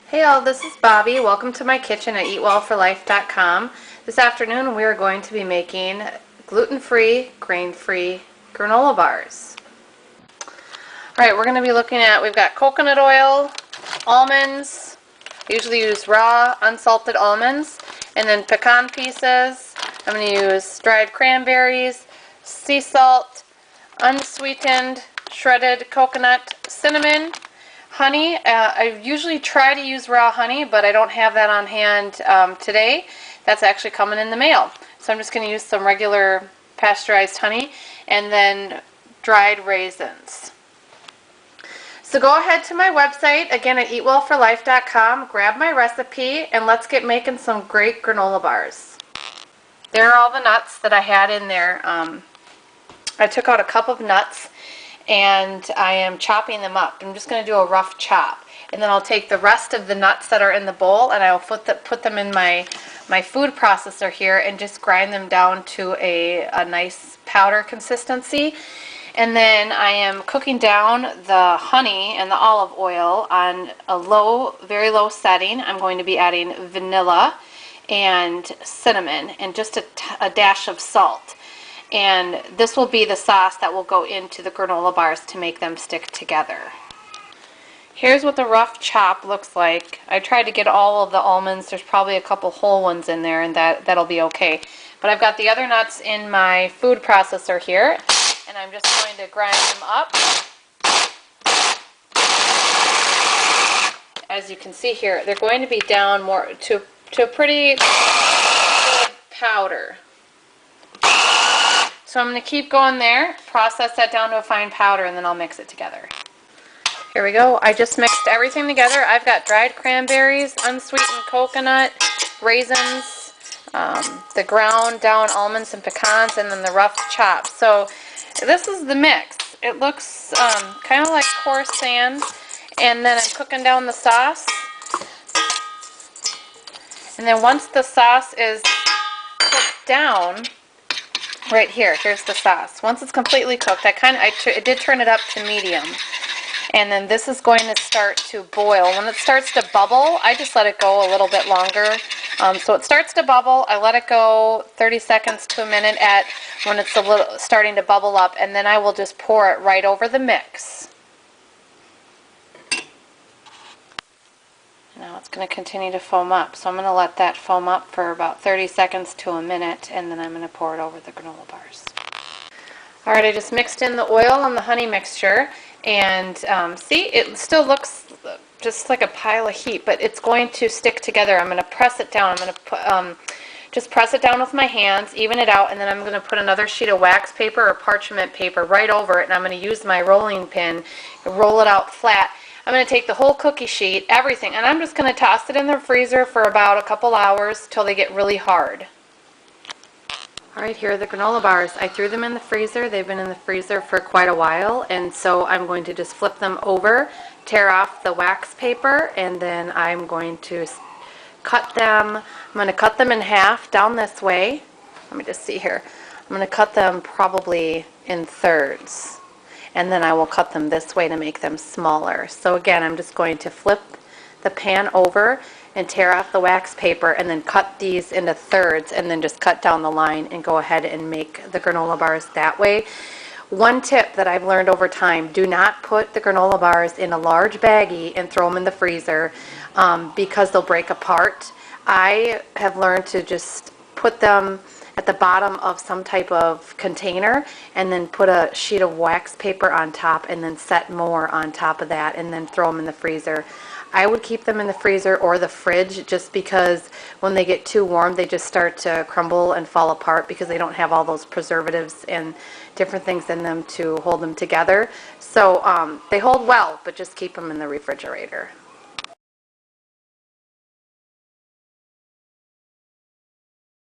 Hey all, this is Bobby. Welcome to my kitchen at eatwellforlife.com. This afternoon we are going to be making gluten-free, grain-free granola bars. Alright, we're going to be looking at, we've got coconut oil, almonds, I usually use raw unsalted almonds, and then pecan pieces. I'm going to use dried cranberries, sea salt, unsweetened shredded coconut, cinnamon, honey. I usually try to use raw honey, but I don't have that on hand today. That's actually coming in the mail. So I'm just going to use some regular pasteurized honey and then dried raisins. So go ahead to my website, again at eatwellforlife.com, grab my recipe, and let's get making some great granola bars. There are all the nuts that I had in there. I took out a cup of nuts and I am chopping them up. I'm just going to do a rough chop. And then I'll take the rest of the nuts that are in the bowl and I'll put them in my food processor here and just grind them down to a nice powder consistency. And then I am cooking down the honey and the olive oil on a low, very low setting. I'm going to be adding vanilla and cinnamon and just a dash of salt. And this will be the sauce that will go into the granola bars to make them stick together. Here's what the rough chop looks like. I tried to get all of the almonds. There's probably a couple whole ones in there, and that'll be okay. But I've got the other nuts in my food processor here, and I'm just going to grind them up. As you can see here, they're going to be down more to a pretty good powder. So I'm going to keep going there, process that down to a fine powder, and then I'll mix it together. Here we go. I just mixed everything together. I've got dried cranberries, unsweetened coconut, raisins, the ground down almonds and pecans, and then the rough chops. So this is the mix. It looks kind of like coarse sand, and then I'm cooking down the sauce. And then once the sauce is cooked down, right here, here's the sauce. Once it's completely cooked, I did turn it up to medium. And then this is going to start to boil. When it starts to bubble, I just let it go a little bit longer. So it starts to bubble, I let it go 30 seconds to a minute when it's starting to bubble up, and then I will just pour it right over the mix. Now it's going to continue to foam up, so I'm going to let that foam up for about 30 seconds to a minute, and then I'm going to pour it over the granola bars. Alright, I just mixed in the oil and the honey mixture, and see, it still looks just like a pile of heat, but it's going to stick together. I'm going to press it down. I'm going to just press it down with my hands, even it out, and then I'm going to put another sheet of wax paper or parchment paper right over it, and I'm going to use my rolling pin and roll it out flat. I'm going to take the whole cookie sheet, everything, and I'm just going to toss it in the freezer for about a couple hours till they get really hard. Alright, here are the granola bars. I threw them in the freezer. They've been in the freezer for quite a while, and so I'm going to just flip them over, tear off the wax paper, and then I'm going to cut them. I'm going to cut them in half down this way. Let me just see here. I'm going to cut them probably in thirds, and then I will cut them this way to make them smaller. So again, I'm just going to flip the pan over and tear off the wax paper and then cut these into thirds and then just cut down the line and go ahead and make the granola bars that way. One tip that I've learned over time, do not put the granola bars in a large baggie and throw them in the freezer because they'll break apart. I have learned to just put them at the bottom of some type of container and then put a sheet of wax paper on top and then set more on top of that and then throw them in the freezer. I would keep them in the freezer or the fridge just because when they get too warm they just start to crumble and fall apart because they don't have all those preservatives and different things in them to hold them together. So they hold well, but just keep them in the refrigerator.